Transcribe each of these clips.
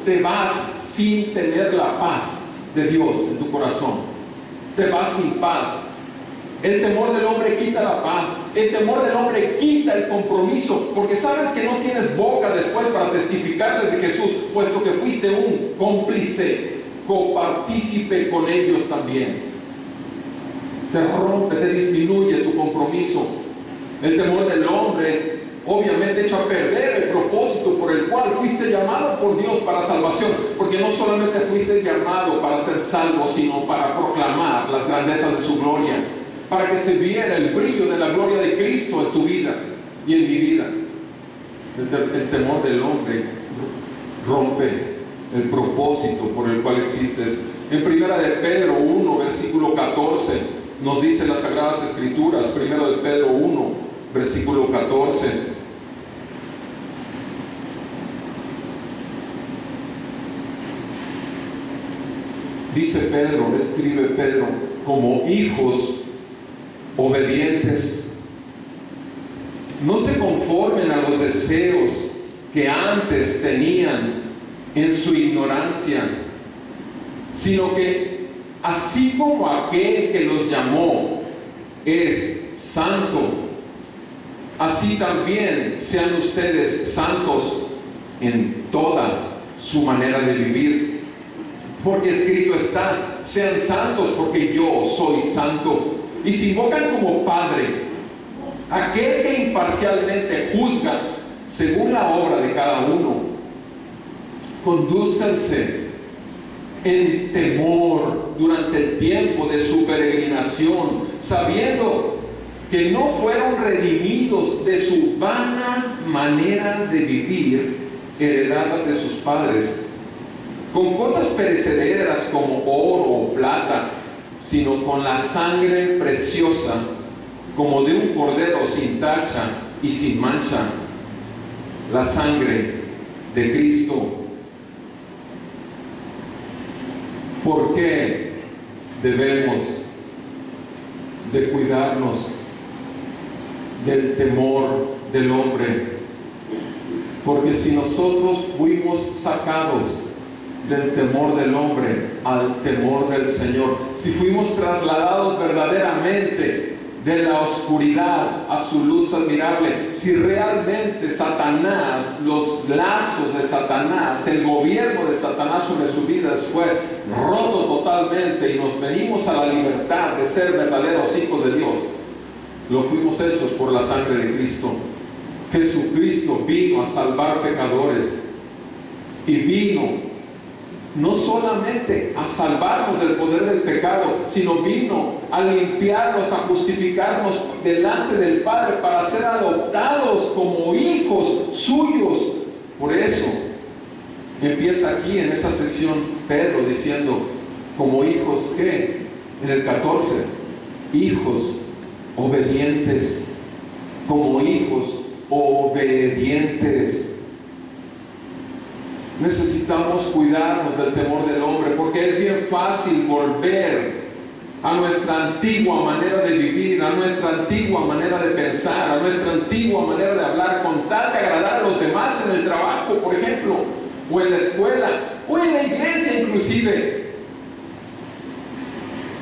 te vas sin tener la paz de Dios en tu corazón. Te vas sin paz. El temor del hombre quita la paz. El temor del hombre quita el compromiso, porque sabes que no tienes boca después para testificarles de Jesús, puesto que fuiste un cómplice, copartícipe con ellos también. Te rompe, te disminuye tu compromiso. El temor del hombre obviamente echa a perder el propósito por el cual fuiste llamado por Dios para salvación, porque no solamente fuiste llamado para ser salvo, sino para proclamar las grandezas de su gloria, para que se viera el brillo de la gloria de Cristo en tu vida y en mi vida. El temor del hombre rompe el propósito por el cual existes. En 1 de Pedro 1, versículo 14, nos dice las Sagradas Escrituras, 1 de Pedro 1, versículo 14. Dice Pedro, escribe Pedro, como hijos obedientes, no se conformen a los deseos que antes tenían en su ignorancia, sino que así como aquel que los llamó es santo, así también sean ustedes santos en toda su manera de vivir. Porque escrito está, sean santos porque yo soy santo. Y si invocan como Padre aquel que imparcialmente juzga según la obra de cada uno, condúzcanse en temor durante el tiempo de su peregrinación, sabiendo que no fueron redimidos de su vana manera de vivir heredada de sus padres, con cosas perecederas como oro o plata, sino con la sangre preciosa como de un cordero sin tacha y sin mancha, la sangre de Cristo. ¿Por qué debemos de cuidarnos del temor del hombre? Porque si nosotros fuimos sacados del temor del hombre al temor del Señor, si fuimos trasladados verdaderamente de la oscuridad a su luz admirable, si realmente Satanás, los lazos de Satanás, el gobierno de Satanás sobre sus vidas fue roto totalmente y nos venimos a la libertad de ser verdaderos hijos de Dios, lo fuimos hechos por la sangre de Cristo. Jesucristo vino a salvar pecadores y vino no solamente a salvarnos del poder del pecado, sino vino a limpiarnos, a justificarnos delante del Padre para ser adoptados como hijos suyos. Por eso empieza aquí en esta sección Pedro diciendo, como hijos, ¿qué? En el 14, hijos obedientes, como hijos obedientes. Necesitamos cuidarnos del temor del hombre, porque es bien fácil volver a nuestra antigua manera de vivir, a nuestra antigua manera de pensar, a nuestra antigua manera de hablar, con tal de agradar a los demás en el trabajo, por ejemplo, o en la escuela, o en la iglesia inclusive.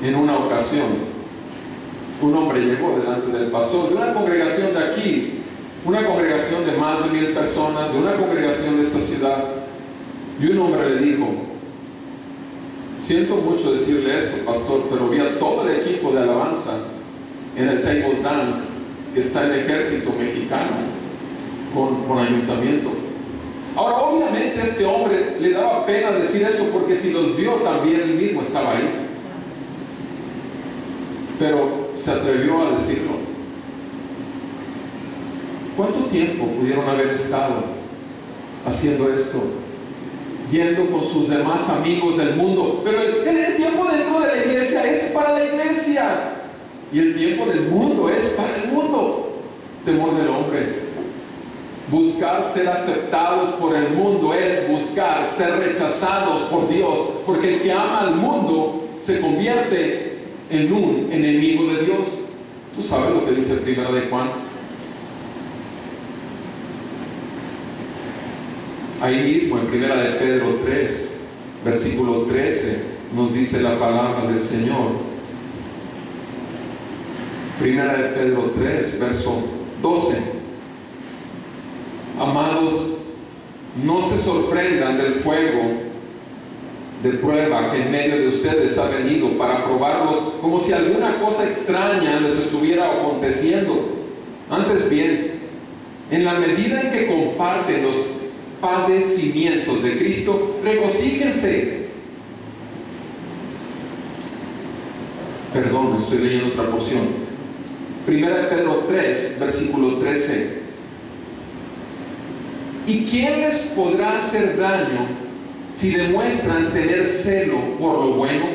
En una ocasión, un hombre llegó delante del pastor de una congregación de aquí, una congregación de más de 1000 personas, de una congregación de esta ciudad. Y un hombre le dijo, siento mucho decirle esto, pastor, pero vi a todo el equipo de alabanza en el table dance que está en el ejército mexicano con ayuntamiento. Ahora, obviamente este hombre le daba pena decir eso, porque si los vio también él mismo estaba ahí. Pero se atrevió a decirlo. ¿Cuánto tiempo pudieron haber estado haciendo esto? Yendo con sus demás amigos del mundo. Pero el tiempo dentro de la iglesia es para la iglesia, y el tiempo del mundo es para el mundo. Temor del hombre. Buscar ser aceptados por el mundo es buscar ser rechazados por Dios, porque el que ama al mundo se convierte en un enemigo de Dios. Tú sabes lo que dice 1 de Juan. Ahí mismo en 1 de Pedro 3, versículo 13, nos dice la palabra del Señor. 1 de Pedro 3, verso 12. Amados, no se sorprendan del fuego de prueba que en medio de ustedes ha venido para probarlos, como si alguna cosa extraña les estuviera aconteciendo. Antes bien, en la medida en que comparten los padecimientos de Cristo, regocíjense. Perdón, estoy leyendo otra porción. 1 de Pedro 3, versículo 13. ¿Y quién les podrá hacer daño si demuestran tener celo por lo bueno?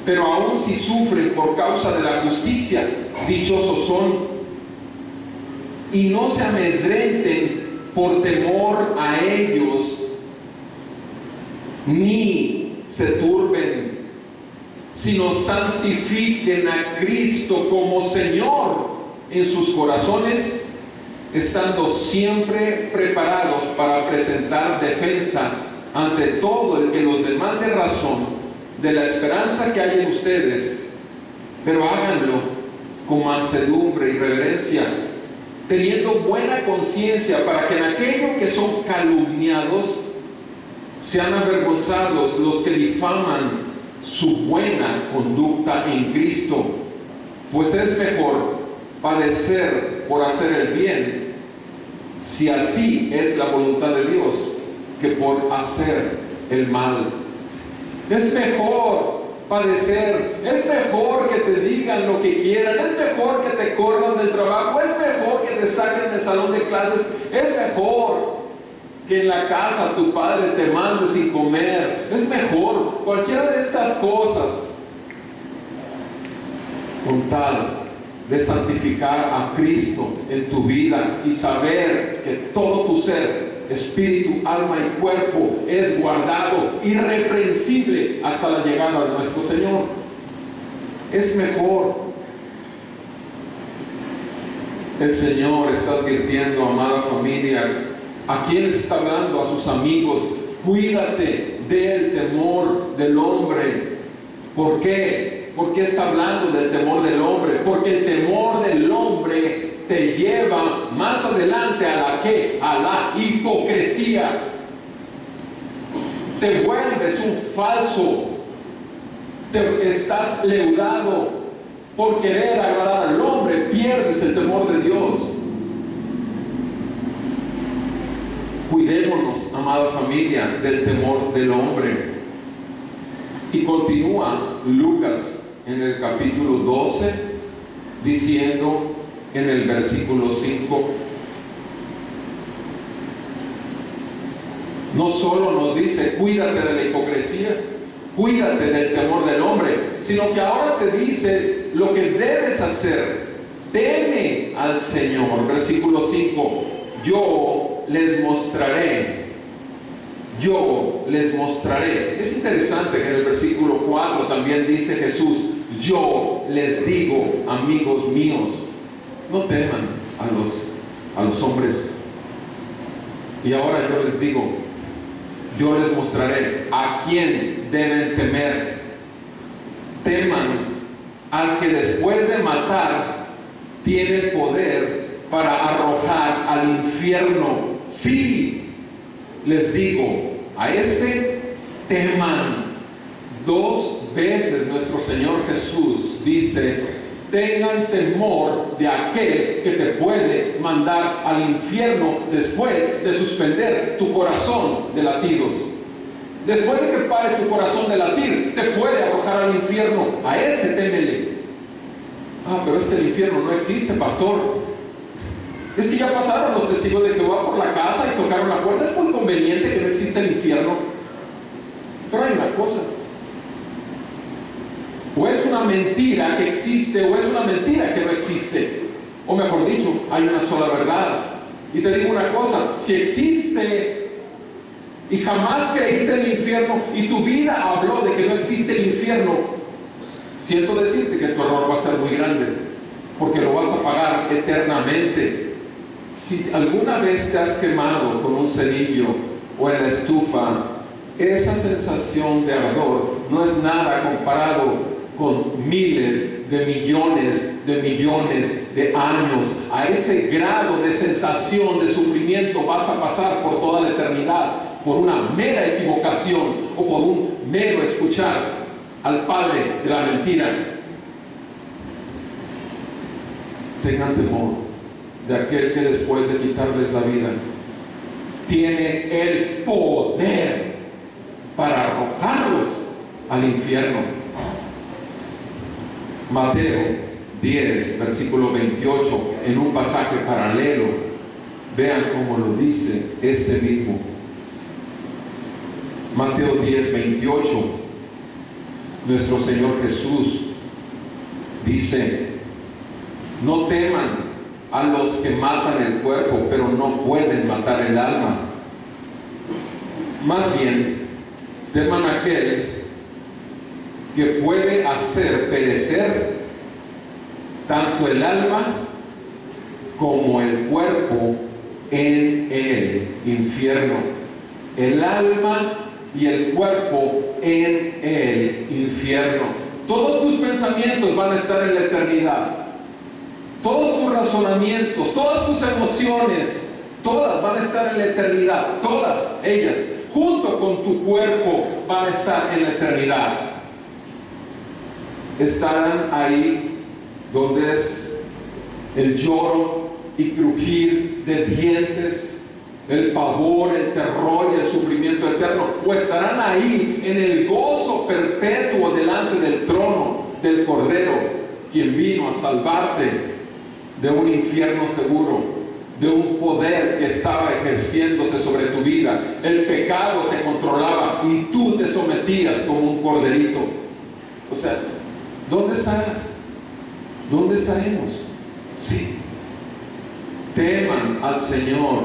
Pero aún si sufren por causa de la justicia, dichosos son. Y no se amedrenten por temor a ellos, ni se turben, sino santifiquen a Cristo como Señor en sus corazones, estando siempre preparados para presentar defensa ante todo el que los demande razón de la esperanza que hay en ustedes, pero háganlo con mansedumbre y reverencia, teniendo buena conciencia, para que en aquello que son calumniados sean avergonzados los que difaman su buena conducta en Cristo, pues es mejor padecer por hacer el bien, si así es la voluntad de Dios, que por hacer el mal. Es mejor padecer, es mejor que te digan lo que quieran, es mejor que te corran del trabajo, es mejor que te saquen del salón de clases, es mejor que en la casa tu padre te mande sin comer, es mejor cualquiera de estas cosas, con tal de santificar a Cristo en tu vida y saber que todo tu ser, espíritu, alma y cuerpo es guardado irreprensible hasta la llegada de nuestro Señor. Es mejor. El Señor está advirtiendo, amada familia, ¿a quiénes está hablando? A sus amigos. Cuídate del temor del hombre. ¿Por qué? ¿Por qué está hablando del temor del hombre? Porque el temor del hombre te lleva más adelante a la ¿qué? A la hipocresía. Te vuelves un falso. Estás leudado por querer agradar al hombre. Pierdes el temor de Dios. Cuidémonos, amada familia, del temor del hombre. Y continúa Lucas en el capítulo 12, diciendo en el versículo 5, no solo nos dice, cuídate de la hipocresía, cuídate del temor del hombre, sino que ahora te dice lo que debes hacer. Teme al Señor. Versículo 5, yo les mostraré. Yo les mostraré. Es interesante que en el versículo 4 también dice Jesús, yo les digo, amigos míos, no teman a los hombres. Y ahora yo les digo, yo les mostraré a quién deben temer. Teman al que después de matar tiene poder para arrojar al infierno. Sí, les digo, a este teman. 2 veces nuestro Señor Jesús dice, tengan temor de aquel que te puede mandar al infierno después de suspender tu corazón de latidos. Después de que pare tu corazón de latir, te puede arrojar al infierno. A ese témele. Ah, pero es que el infierno no existe, pastor. Es que ya pasaron los testigos de Jehová por la casa y tocaron la puerta. Es muy conveniente que no exista el infierno. Pero hay una cosa. O es una mentira que existe, o es una mentira que no existe. O mejor dicho, hay una sola verdad. Y te digo una cosa, si existe y jamás creíste en el infierno y tu vida habló de que no existe el infierno, siento decirte que tu error va a ser muy grande, porque lo vas a pagar eternamente. Si alguna vez te has quemado con un cerillo o en la estufa, esa sensación de ardor no es nada comparado con miles de millones de años. A ese grado de sensación de sufrimiento vas a pasar por toda la eternidad, por una mera equivocación o por un mero escuchar al padre de la mentira. Tengan temor de aquel que después de quitarles la vida tiene el poder para arrojarlos al infierno. Mateo 10, versículo 28, en un pasaje paralelo, vean cómo lo dice este mismo. Mateo 10, 28, nuestro Señor Jesús dice: no teman a los que matan el cuerpo, pero no pueden matar el alma. Más bien, teman a aquel que puede hacer perecer tanto el alma como el cuerpo en el infierno. El alma y el cuerpo en el infierno. Todos tus pensamientos van a estar en la eternidad. Todos tus razonamientos, todas tus emociones, todas van a estar en la eternidad. Todas ellas, junto con tu cuerpo, van a estar en la eternidad. Estarán ahí donde es el lloro y crujir de dientes, el pavor, el terror y el sufrimiento eterno, o estarán ahí en el gozo perpetuo delante del trono del Cordero, quien vino a salvarte de un infierno seguro, de un poder que estaba ejerciéndose sobre tu vida. El pecado te controlaba y tú te sometías como un corderito. O sea, ¿dónde estarás? ¿Dónde estaremos? Sí. Teman al Señor,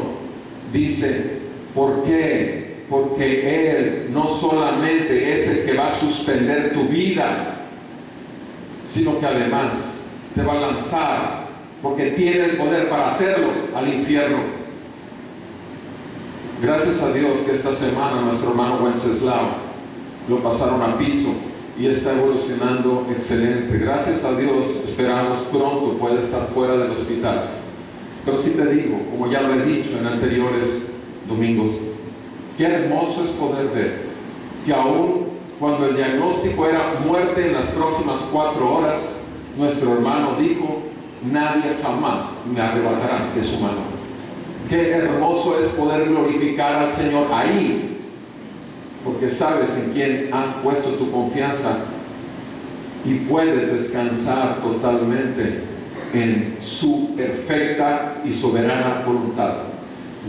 dice. ¿Por qué? Porque Él no solamente es el que va a suspender tu vida, sino que además te va a lanzar, porque tiene el poder para hacerlo, al infierno. Gracias a Dios que esta semana nuestro hermano Wenceslao lo pasaron a piso y está evolucionando excelente. Gracias a Dios, esperamos pronto puede estar fuera del hospital. Pero sí te digo, como ya lo he dicho en anteriores domingos, qué hermoso es poder ver que aún cuando el diagnóstico era muerte en las próximas 4 horas, nuestro hermano dijo: nadie jamás me arrebatará de su mano. Qué hermoso es poder glorificar al Señor ahí, porque sabes en quién has puesto tu confianza y puedes descansar totalmente en su perfecta y soberana voluntad.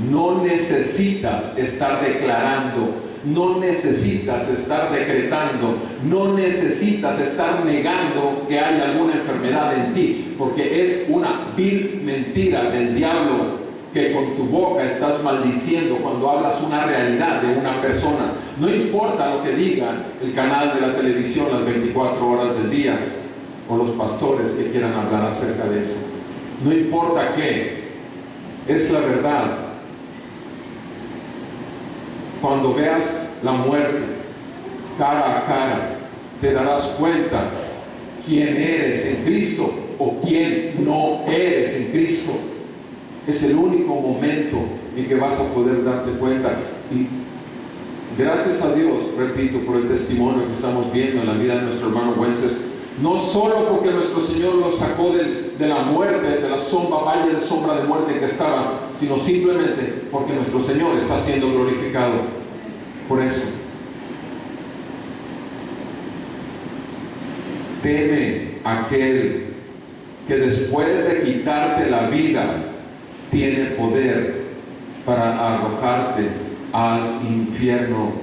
No necesitas estar declarando, no necesitas estar decretando, no necesitas estar negando que hay alguna enfermedad en ti, porque es una vil mentira del diablo que con tu boca estás maldiciendo cuando hablas una realidad de una persona. No importa lo que diga el canal de la televisión las 24 horas del día o los pastores que quieran hablar acerca de eso. No importa qué, es la verdad. Cuando veas la muerte cara a cara, te darás cuenta quién eres en Cristo o quién no eres en Cristo. Es el único momento en que vas a poder darte cuenta. Y gracias a Dios, repito, por el testimonio que estamos viendo en la vida de nuestro hermano Wences, no solo porque nuestro Señor lo sacó de la muerte, de la valle de sombra de muerte que estaba, sino simplemente porque nuestro Señor está siendo glorificado. Por eso, teme aquel que después de quitarte la vida tiene poder para arrojarte al infierno.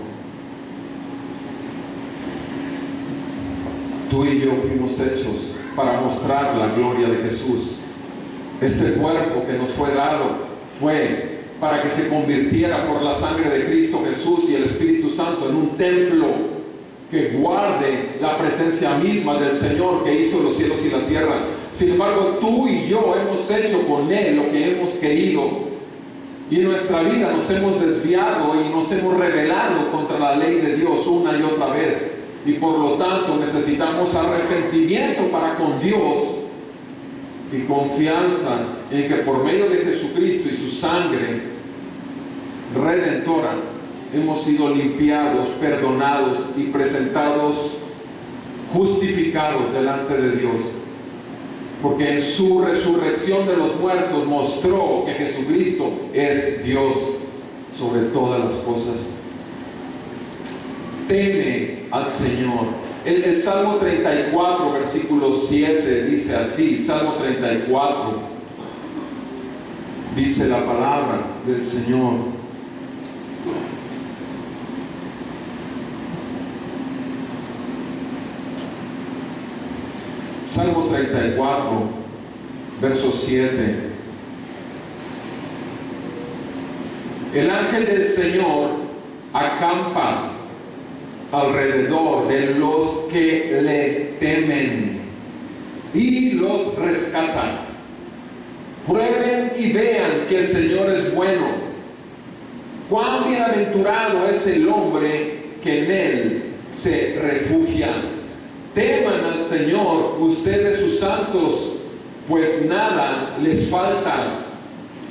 Tú y yo fuimos hechos para mostrar la gloria de Jesús. Este cuerpo que nos fue dado fue para que se convirtiera por la sangre de Cristo Jesús y el Espíritu Santo en un templo que guarde la presencia misma del Señor que hizo los cielos y la tierra. Sin embargo, tú y yo hemos hecho con Él lo que hemos querido. Y en nuestra vida nos hemos desviado y nos hemos rebelado contra la ley de Dios una y otra vez. Y por lo tanto necesitamos arrepentimiento para con Dios y confianza en que por medio de Jesucristo y su sangre redentora hemos sido limpiados, perdonados y presentados justificados delante de Dios. Porque en su resurrección de los muertos mostró que Jesucristo es Dios sobre todas las cosas. Teme al Señor. El Salmo 34, versículo 7 dice así, Salmo 34, dice la palabra del Señor. Salmo 34, verso 7. El ángel del Señor acampa alrededor de los que le temen y los rescata. Prueben y vean que el Señor es bueno. Cuán bienaventurado es el hombre que en Él se refugia. Teman al Señor, ustedes sus santos, pues nada les falta.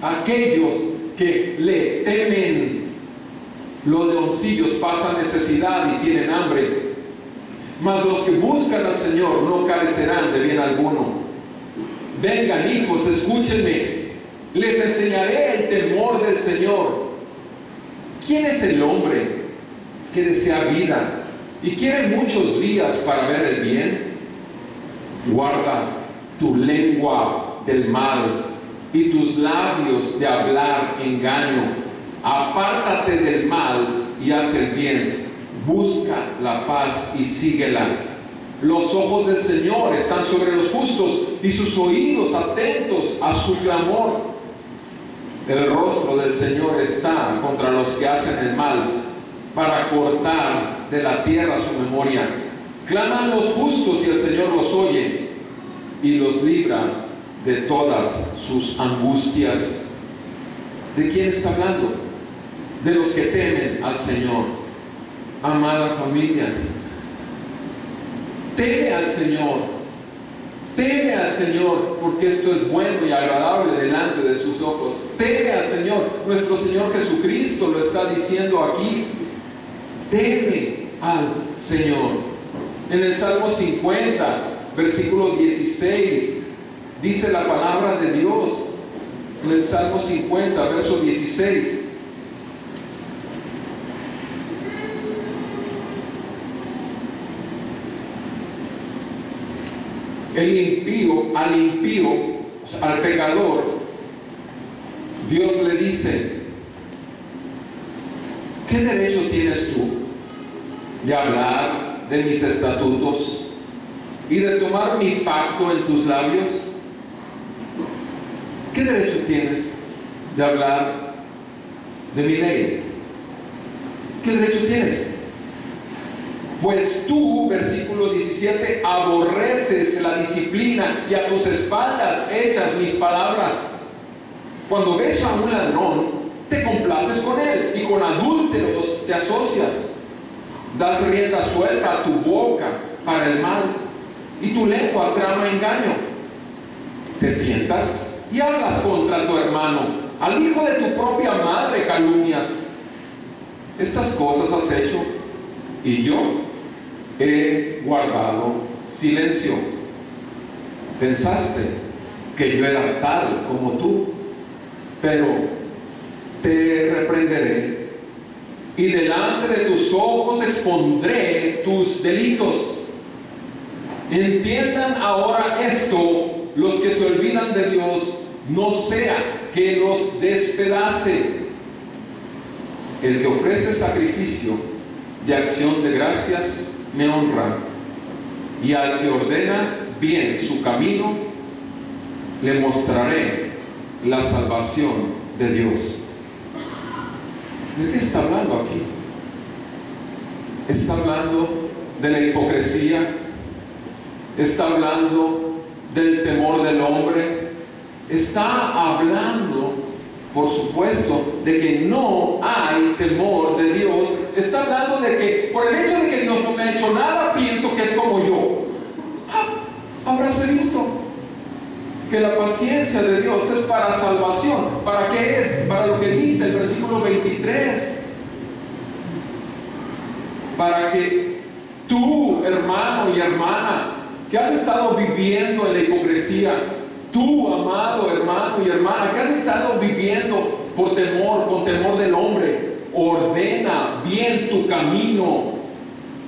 Aquellos que le temen, los leoncillos pasan necesidad y tienen hambre, mas los que buscan al Señor no carecerán de bien alguno. Vengan, hijos, escúchenme, les enseñaré el temor del Señor. ¿Quién es el hombre que desea vida y quiere muchos días para ver el bien? Guarda tu lengua del mal y tus labios de hablar engaño. Apártate del mal y haz el bien. Busca la paz y síguela. Los ojos del Señor están sobre los justos y sus oídos atentos a su clamor. El rostro del Señor está contra los que hacen el mal, para cortar de la tierra su memoria. Claman los justos y el Señor los oye y los libra de todas sus angustias. ¿De quién está hablando? De los que temen al Señor. Amada familia, teme al Señor. Teme al Señor, porque esto es bueno y agradable delante de sus ojos. Teme al Señor. Nuestro Señor Jesucristo lo está diciendo aquí. Teme al Señor. En el Salmo 50, versículo 16, dice la palabra de Dios. En el Salmo 50, verso 16. Al impío, o sea, al pecador, Dios le dice: ¿qué derecho tienes tú de hablar de mis estatutos y de tomar mi pacto en tus labios? ¿Qué derecho tienes de hablar de mi ley? ¿Qué derecho tienes? Pues tú, versículo 17, aborreces la disciplina y a tus espaldas echas mis palabras. Cuando ves a un ladrón, te complaces con él y con adúlteros te asocias. Das rienda suelta a tu boca para el mal y tu lengua trama engaño. Te sientas y hablas contra tu hermano, al hijo de tu propia madre calumnias. Estas cosas has hecho y yo he guardado silencio. Pensaste que yo era tal como tú, pero te reprenderé y delante de tus ojos expondré tus delitos. Entiendan ahora esto los que se olvidan de Dios, no sea que los despedace. El que ofrece sacrificio de acción de gracias me honra, y al que ordena bien su camino le mostraré la salvación de Dios. ¿De qué está hablando aquí? Está hablando de la hipocresía, está hablando del temor del hombre. Está hablando, por supuesto, de que no hay temor de Dios. Está hablando de que por el hecho de que Dios no me ha hecho nada, pienso que es como yo. Habráse visto que la paciencia de Dios es para salvación. ¿Para qué es? Para lo que dice el versículo 23. Para que tú, hermano y hermana, que has estado viviendo en la hipocresía, tú, amado hermano y hermana, que has estado viviendo por temor, con temor del hombre, ordena bien tu camino,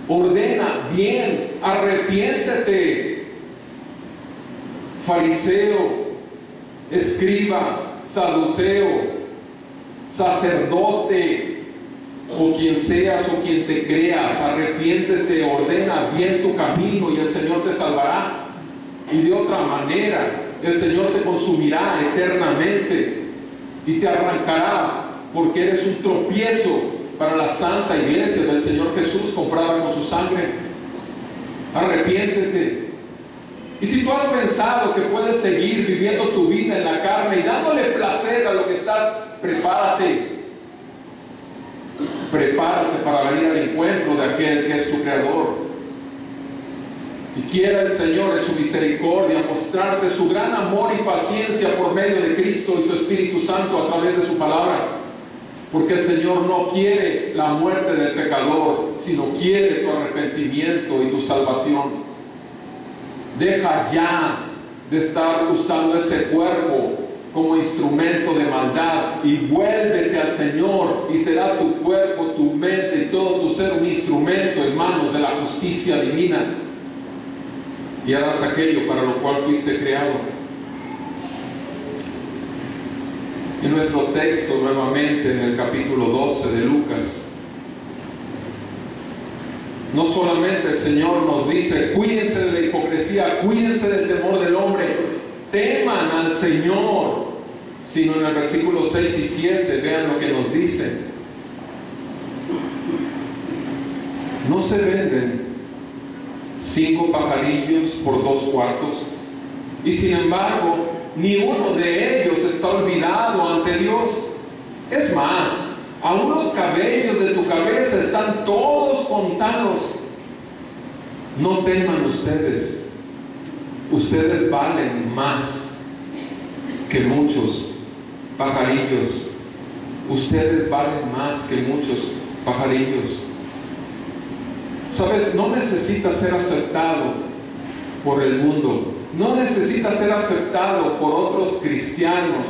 ordena bien, arrepiéntete. Fariseo, escriba, saduceo, sacerdote, o quien seas o quien te creas, arrepiéntete, ordena bien tu camino y el Señor te salvará. Y de otra manera, el Señor te consumirá eternamente y te arrancará, porque eres un tropiezo para la santa iglesia del Señor Jesús, comprada con su sangre. Arrepiéntete. Y si tú has pensado que puedes seguir viviendo tu vida en la carne y dándole placer a lo que estás, prepárate para venir al encuentro de aquel que es tu Creador. Y quiera el Señor en su misericordia mostrarte su gran amor y paciencia por medio de Cristo y su Espíritu Santo a través de su palabra. Porque el Señor no quiere la muerte del pecador, sino quiere tu arrepentimiento y tu salvación. Deja ya de estar usando ese cuerpo como instrumento de maldad y vuélvete al Señor, y será tu cuerpo, tu mente y todo tu ser un instrumento en manos de la justicia divina, y harás aquello para lo cual fuiste creado. En nuestro texto, nuevamente en el capítulo 12 de Lucas, no solamente el Señor nos dice, cuídense de la hipocresía, cuídense del temor del hombre, teman al Señor, sino en el versículo 6 y 7, vean lo que nos dice. No se venden 5 pajarillos por 2 cuartos, y sin embargo, ni uno de ellos está olvidado ante Dios. Es más, aún los cabellos de tu cabeza están todos contados. No teman ustedes. Ustedes valen más que muchos pajarillos. Ustedes valen más que muchos pajarillos. Sabes, no necesitas ser aceptado por el mundo. No necesitas ser aceptado por otros cristianos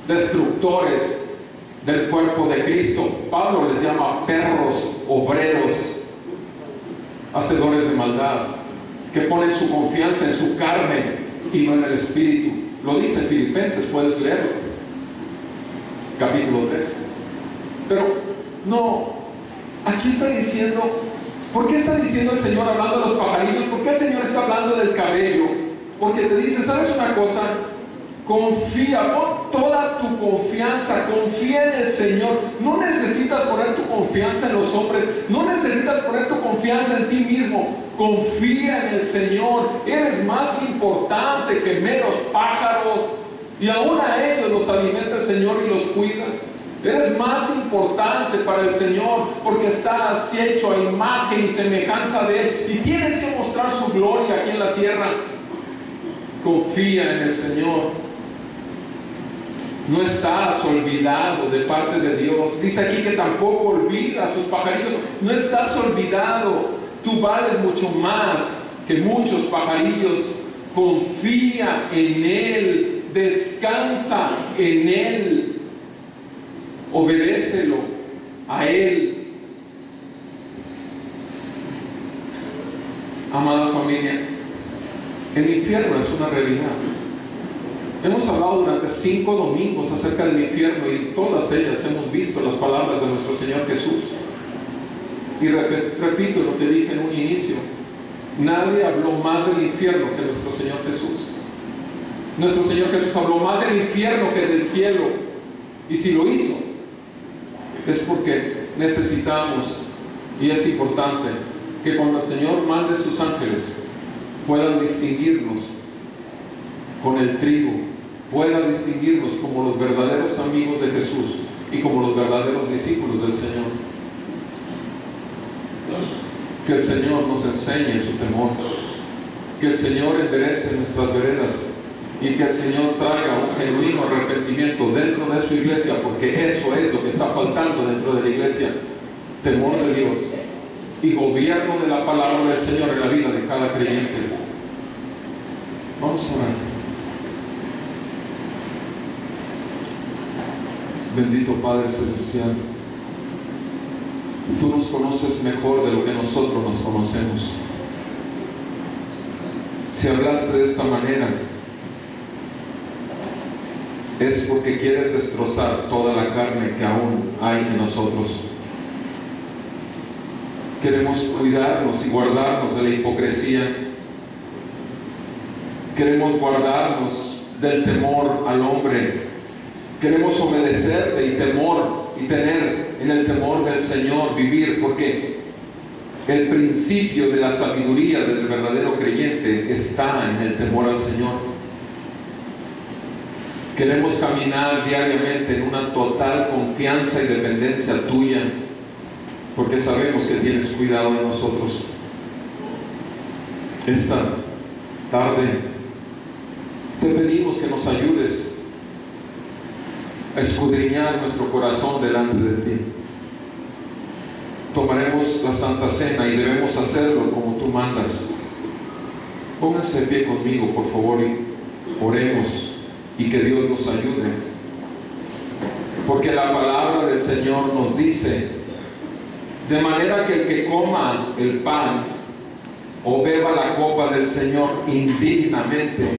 destructores del cuerpo de Cristo. Pablo les llama perros obreros, hacedores de maldad, que ponen su confianza en su carne y no en el Espíritu. Lo dice Filipenses, puedes leerlo, capítulo 3. Pero no, aquí está diciendo, ¿por qué está diciendo el Señor hablando de los pajarillos? ¿Por qué el Señor está hablando del cabello? Porque te dice, ¿sabes una cosa? Confía, pon toda tu confianza, confía en el Señor. No necesitas poner tu confianza en los hombres, no necesitas poner tu confianza en ti mismo. Confía en el Señor. Eres más importante que meros pájaros, y aún a ellos los alimenta el Señor y los cuida. Eres más importante para el Señor porque estás hecho a imagen y semejanza de Él, y tienes que mostrar su gloria aquí en la tierra. Confía en el Señor. No estás olvidado de parte de Dios. Dice aquí que tampoco olvida a sus pajarillos. No estás olvidado. Tú vales mucho más que muchos pajarillos. Confía en Él. Descansa en Él. Obedécelo a Él. Amada familia, el infierno es una realidad. Hemos hablado durante 5 domingos acerca del infierno, y en todas ellas hemos visto las palabras de nuestro Señor Jesús. Y repito lo que dije en un inicio: nadie habló más del infierno que nuestro Señor Jesús. Nuestro Señor Jesús habló más del infierno que del cielo. Y si lo hizo, es porque necesitamos, y es importante, que cuando el Señor mande sus ángeles puedan distinguirnos con el trigo, pueda distinguirnos como los verdaderos amigos de Jesús y como los verdaderos discípulos del Señor. Que el Señor nos enseñe su temor, que el Señor enderece nuestras veredas y que el Señor traiga un genuino arrepentimiento dentro de su iglesia, porque eso es lo que está faltando dentro de la iglesia: temor de Dios y gobierno de la palabra del Señor en la vida de cada creyente. Vamos a orar. Bendito Padre Celestial, tú nos conoces mejor de lo que nosotros nos conocemos. Si hablaste de esta manera, es porque quieres destrozar toda la carne que aún hay en nosotros. Queremos cuidarnos y guardarnos de la hipocresía. Queremos guardarnos del temor al hombre. Queremos obedecerte y tener en el temor del Señor, vivir, porque el principio de la sabiduría del verdadero creyente está en el temor al Señor. Queremos caminar diariamente en una total confianza y dependencia tuya, porque sabemos que tienes cuidado de nosotros. Esta tarde te pedimos que nos ayudes a escudriñar nuestro corazón delante de ti. Tomaremos la Santa Cena y debemos hacerlo como tú mandas. Pónganse de pie conmigo, por favor, y oremos y que Dios nos ayude. Porque la palabra del Señor nos dice: de manera que el que coma el pan o beba la copa del Señor indignamente